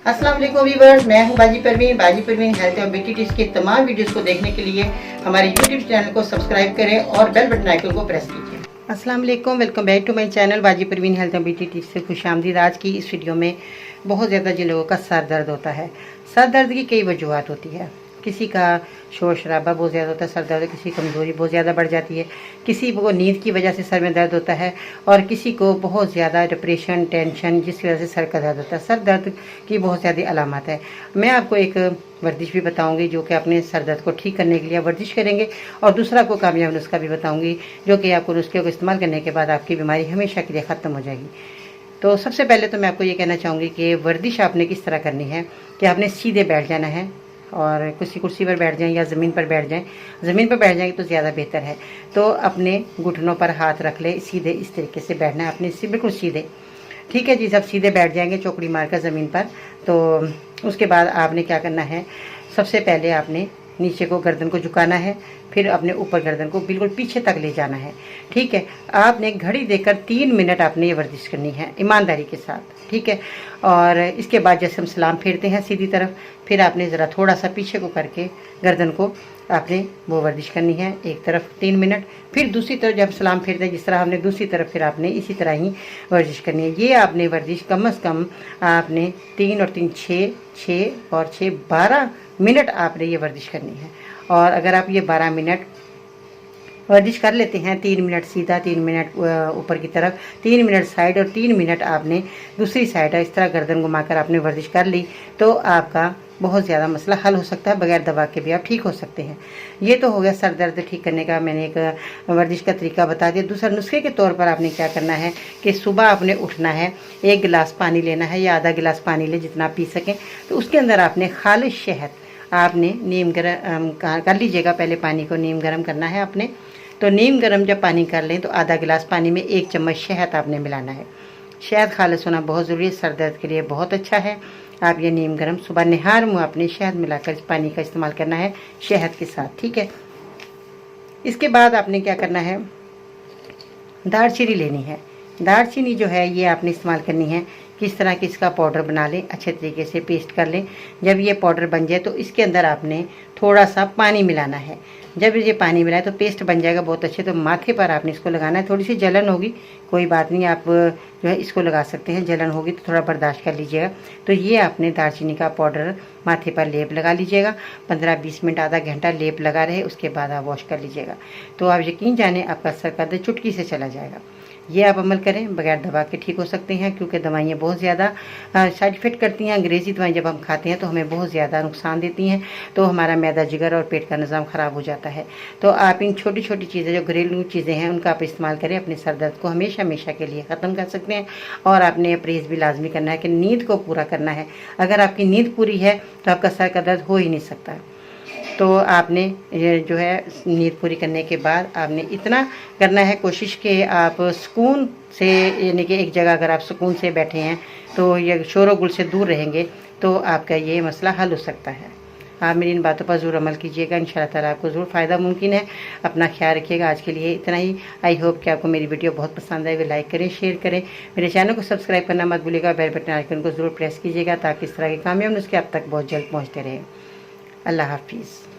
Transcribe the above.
अस्सलाम वालेकुम व्यूअर्स, मैं हूं बाजी परवीन हेल्थ और ब्यूटी टिप्स के तमाम वीडियोस को देखने के लिए हमारे यूट्यूब चैनल को सब्सक्राइब करें और बेल बटन आइकन को प्रेस कीजिए। अस्सलाम वालेकुम, welcome back to my channel Baji Parveen health और ब्यूटी टिप्स से खुशामदीद। आज की इस वीडियो में बहुत ज़्यादा जिन लोगों का सर दर्द होता है, सर दर्द की कई वजूहत होती है। किसी का शोर शराबा बहुत ज़्यादा होता है, सर दर्द, किसी की कमज़ोरी बहुत ज़्यादा बढ़ जाती है, किसी को नींद की वजह से सर में दर्द होता है और किसी को बहुत ज़्यादा डिप्रेशन, टेंशन जिसकी वजह से सर का दर्द होता है। सर दर्द की बहुत ज़्यादा अलामत है। मैं आपको एक वर्जिश भी बताऊंगी जो कि अपने सर दर्द को ठीक करने के लिए वर्जिश करेंगे, और दूसरा आपको कामयाब नुस्खा भी बताऊंगी जो कि आपको नुस्खे को इस्तेमाल करने के बाद आपकी बीमारी हमेशा के लिए ख़त्म हो जाएगी। तो सबसे पहले तो मैं आपको ये कहना चाहूँगी कि वर्जिश आपने किस तरह करनी है कि आपने सीधे बैठ जाना है और किसी कुर्सी पर बैठ जाएं या ज़मीन पर बैठ जाएं। ज़मीन पर बैठ जाएंगे तो ज़्यादा बेहतर है। तो अपने घुटनों पर हाथ रख ले, सीधे इस तरीके से बैठना है, अपने बिल्कुल सीधे। ठीक है जी, सब सीधे बैठ जाएंगे चौकड़ी मारकर ज़मीन पर। तो उसके बाद आपने क्या करना है, सबसे पहले आपने नीचे को गर्दन को झुकाना है, फिर अपने ऊपर गर्दन को बिल्कुल पीछे तक ले जाना है। ठीक है, आपने घड़ी देखकर 3 मिनट आपने ये वर्जिश करनी है ईमानदारी के साथ। ठीक है, और इसके बाद जैसे हम सलाम फेरते हैं सीधी तरफ, फिर आपने ज़रा थोड़ा सा पीछे को करके गर्दन को आपने वो वर्जिश करनी है एक तरफ 3 मिनट, फिर दूसरी तरफ जब सलाम फेरते हैं जिस तरह हमने दूसरी तरफ, फिर आपने इसी तरह ही वर्जिश करनी है। ये आपने वर्जिश कम से कम आपने 3 और 3 6 और 6 12 मिनट आपने ये वर्जिश करनी है। और अगर आप ये 12 मिनट वर्जिश कर लेते हैं, 3 मिनट सीधा, 3 मिनट ऊपर की तरफ, 3 मिनट साइड और 3 मिनट आपने दूसरी साइड, इस तरह गर्दन घुमाकर आपने वर्जिश कर ली तो आपका बहुत ज़्यादा मसला हल हो सकता है। बगैर दवा के भी आप ठीक हो सकते हैं। ये तो हो गया सर दर्द ठीक करने का, मैंने एक वर्जिश का तरीका बता दिया। दूसरा नुस्खे के तौर पर आपने क्या करना है कि सुबह आपने उठना है, 1 गिलास पानी लेना है या आधा गिलास पानी ले, जितना पी सकें। तो उसके अंदर आपने खालिश शहद, आपने नीम गर्म कर लीजिएगा, पहले पानी को नीम गर्म करना है आपने। तो नीम गर्म जब पानी कर लें तो आधा गिलास पानी में 1 चम्मच शहद आपने मिलाना है। शहद खालिश होना बहुत ज़रूरी है, सर दर्द के लिए बहुत अच्छा है। आप ये नीम गर्म सुबह निहार मुँह अपने शहद मिलाकर इस पानी का इस्तेमाल करना है शहद के साथ। ठीक है, इसके बाद आपने क्या करना है, दालचीनी लेनी है। दालचीनी जो है ये आपने इस्तेमाल करनी है। किस तरह की इसका पाउडर बना लें, अच्छे तरीके से पेस्ट कर लें। जब ये पाउडर बन जाए तो इसके अंदर आपने थोड़ा सा पानी मिलाना है। जब ये पानी मिलाए तो पेस्ट बन जाएगा बहुत अच्छे। तो माथे पर आपने इसको लगाना है। थोड़ी सी जलन होगी, कोई बात नहीं, आप जो है इसको लगा सकते हैं। जलन होगी तो थोड़ा बर्दाश्त कर लीजिएगा। तो ये आपने दालचीनी का पाउडर माथे पर लेप लगा लीजिएगा। 15-20 मिनट, आधा घंटा लेप लगा रहे, उसके बाद आप वॉश कर लीजिएगा। तो आप यकीन जाने आपका सर का दर्द चुटकी से चला जाएगा। ये आप अमल करें, बगैर दवा के ठीक हो सकते हैं, क्योंकि दवाइयाँ बहुत ज़्यादा साइड इफ़ेक्ट करती हैं। अंग्रेज़ी दवाएं जब हम खाते हैं तो हमें बहुत ज़्यादा नुकसान देती हैं, तो हमारा मैदा, जिगर और पेट का निज़ाम ख़राब हो जाता है। तो आप इन छोटी छोटी चीज़ें, जो घरेलू चीज़ें हैं, उनका आप इस्तेमाल करें, अपने सर दर्द को हमेशा हमेशा के लिए ख़त्म कर सकते हैं। और आपने परहेज़ भी लाजमी करना है कि नींद को पूरा करना है। अगर आपकी नींद पूरी है तो आपका सर का दर्द हो ही नहीं सकता। तो आपने ये जो है नींद पूरी करने के बाद आपने इतना करना है, कोशिश कि आप सुकून से, यानी कि एक जगह अगर आप सुकून से बैठे हैं तो ये शोर गुल से दूर रहेंगे तो आपका ये मसला हल हो सकता है। आप मेरी इन बातों पर ज़रूर अमल कीजिएगा, इंशाअल्लाह ताला आपको ज़रूर फ़ायदा मुमकिन है। अपना ख्याल रखिएगा। आज के लिए इतना ही। आई होप कि आपको मेरी वीडियो बहुत पसंद आए। वे लाइक करें, शेयर करें, मेरे चैनल को सब्सक्राइब करना मत भूलिएगा। बेल बटन आइकन को ज़रूर प्रेस कीजिएगा ताकि इस तरह के कामयाब नुस्खे आप तक बहुत जल्द पहुँचते रहें। अल्लाह हाफिज़।